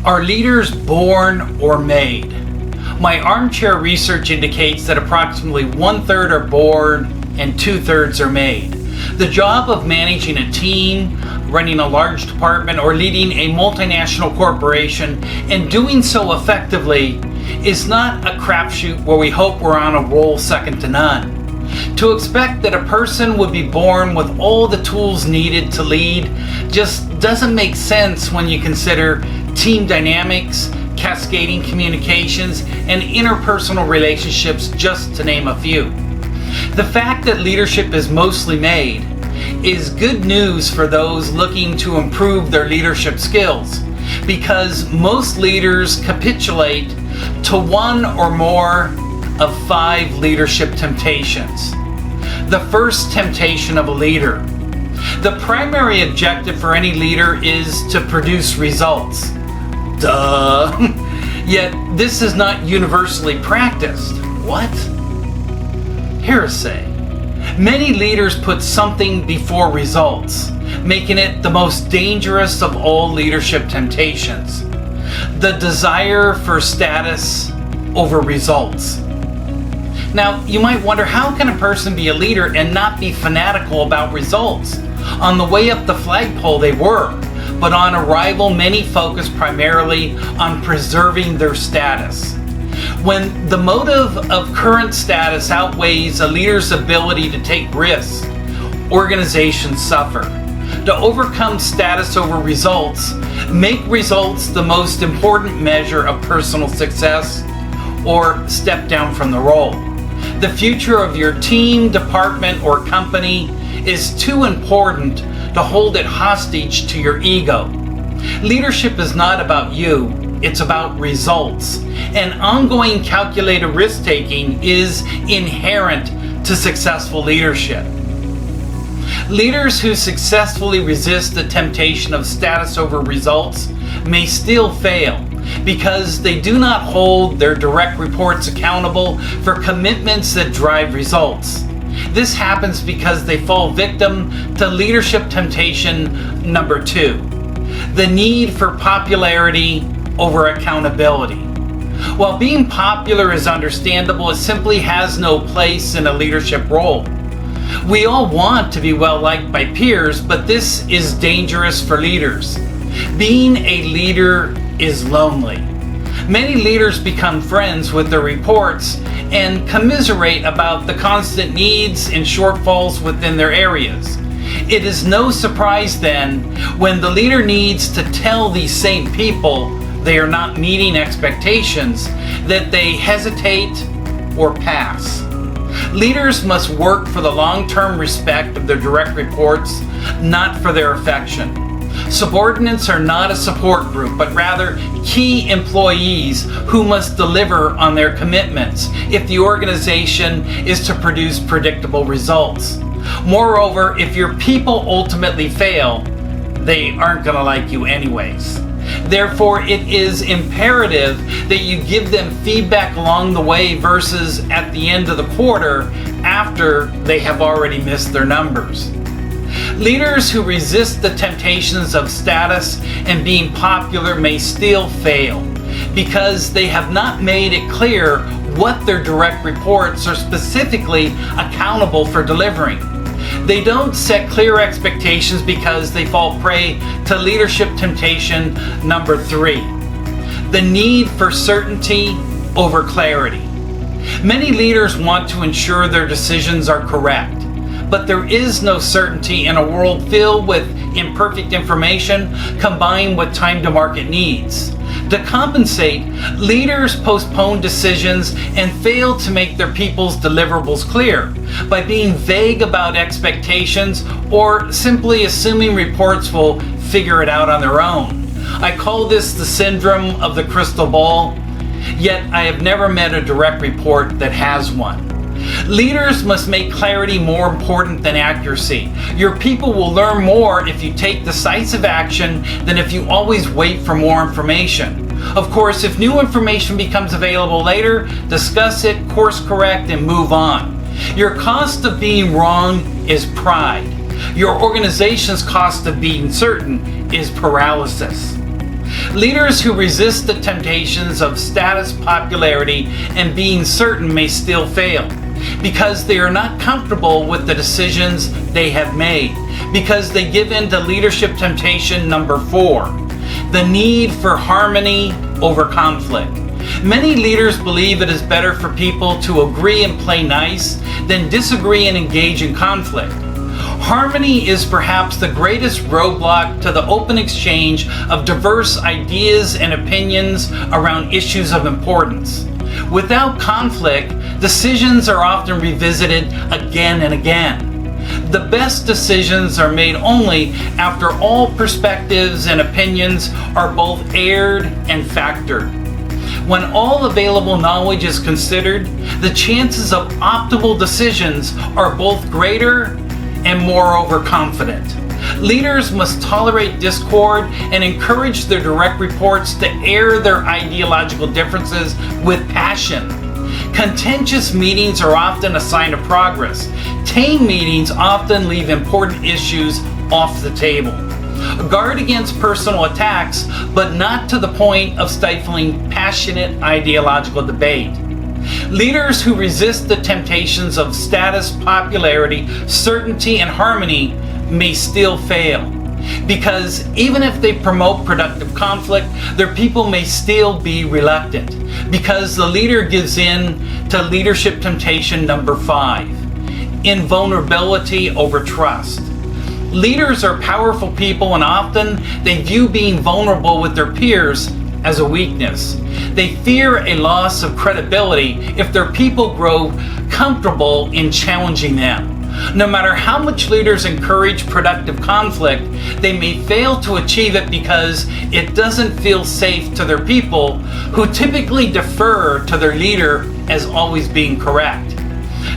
Are leaders born or made? My armchair research indicates that approximately 1/3 are born and 2/3 are made. The job of managing a team, running a large department, or leading a multinational corporation and doing so effectively is not a crapshoot where we hope we're on a roll second to none. To expect that a person would be born with all the tools needed to lead just doesn't make sense when you consider team dynamics, cascading communications, and interpersonal relationships, just to name a few. The fact that leadership is mostly made is good news for those looking to improve their leadership skills, because most leaders capitulate to one or more of 5 leadership temptations. The first temptation of a leader. The primary objective for any leader is to produce results. Duh. Yet this is not universally practiced. What? Heresy. Many leaders put something before results, making it the most dangerous of all leadership temptations. The desire for status over results. Now, you might wonder, how can a person be a leader and not be fanatical about results? On the way up the flagpole they were, but on arrival many focus primarily on preserving their status. When the motive of current status outweighs a leader's ability to take risks, organizations suffer. To overcome status over results, make results the most important measure of personal success, or step down from the role. The future of your team, department, or company is too important to hold it hostage to your ego. Leadership is not about you, it's about results. And ongoing calculated risk-taking is inherent to successful leadership. Leaders who successfully resist the temptation of status over results may still fail because they do not hold their direct reports accountable for commitments that drive results. This happens because they fall victim to leadership temptation number 2, the need for popularity over accountability. While being popular is understandable, it simply has no place in a leadership role. We all want to be well liked by peers, but this is dangerous for leaders. Being a leader is lonely. Many leaders become friends with their reports and commiserate about the constant needs and shortfalls within their areas. It is no surprise then when the leader needs to tell these same people they are not meeting expectations that they hesitate or pass. Leaders must work for the long-term respect of their direct reports, not for their affection. Subordinates are not a support group, but rather key employees who must deliver on their commitments if the organization is to produce predictable results. Moreover, if your people ultimately fail, they aren't going to like you anyways. Therefore, it is imperative that you give them feedback along the way versus at the end of the quarter after they have already missed their numbers. Leaders who resist the temptations of status and being popular may still fail because they have not made it clear what their direct reports are specifically accountable for delivering. They don't set clear expectations because they fall prey to leadership temptation number 3, the need for certainty over clarity. Many leaders want to ensure their decisions are correct, but there is no certainty in a world filled with imperfect information combined with time to market needs. To compensate, leaders postpone decisions and fail to make their people's deliverables clear by being vague about expectations or simply assuming reports will figure it out on their own. I call this the syndrome of the crystal ball, yet I have never met a direct report that has one. Leaders must make clarity more important than accuracy. Your people will learn more if you take decisive action than if you always wait for more information. Of course, if new information becomes available later, discuss it, course correct, and move on. Your cost of being wrong is pride. Your organization's cost of being certain is paralysis. Leaders who resist the temptations of status, popularity, and being certain may still fail because they are not comfortable with the decisions they have made, because they give in to leadership temptation number 4, the need for harmony over conflict. Many leaders believe it is better for people to agree and play nice than disagree and engage in conflict. Harmony is perhaps the greatest roadblock to the open exchange of diverse ideas and opinions around issues of importance. Without conflict, decisions are often revisited again and again. The best decisions are made only after all perspectives and opinions are both aired and factored. When all available knowledge is considered, the chances of optimal decisions are both greater and moreover confident. Leaders must tolerate discord and encourage their direct reports to air their ideological differences with passion. Contentious meetings are often a sign of progress. Tame meetings often leave important issues off the table. Guard against personal attacks, but not to the point of stifling passionate ideological debate. Leaders who resist the temptations of status, popularity, certainty, and harmony may still fail, because even if they promote productive conflict, their people may still be reluctant, because the leader gives in to leadership temptation number 5, invulnerability over trust. Leaders are powerful people, and often they view being vulnerable with their peers as a weakness. They fear a loss of credibility if their people grow comfortable in challenging them. No matter how much leaders encourage productive conflict, they may fail to achieve it because it doesn't feel safe to their people, who typically defer to their leader as always being correct.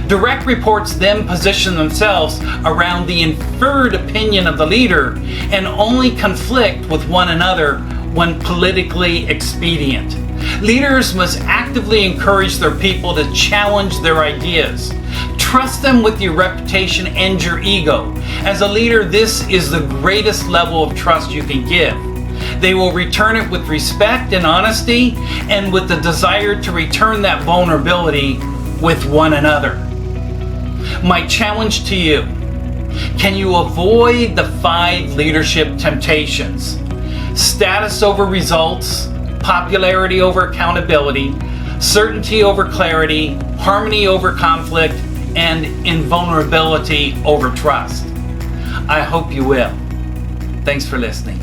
Direct reports then position themselves around the inferred opinion of the leader and only conflict with one another when politically expedient. Leaders must actively encourage their people to challenge their ideas. Trust them with your reputation and your ego. As a leader, this is the greatest level of trust you can give. They will return it with respect and honesty, and with the desire to return that vulnerability with one another. My challenge to you: can you avoid the 5 leadership temptations? Status over results, popularity over accountability, certainty over clarity, harmony over conflict, and invulnerability over trust. I hope you will. Thanks for listening.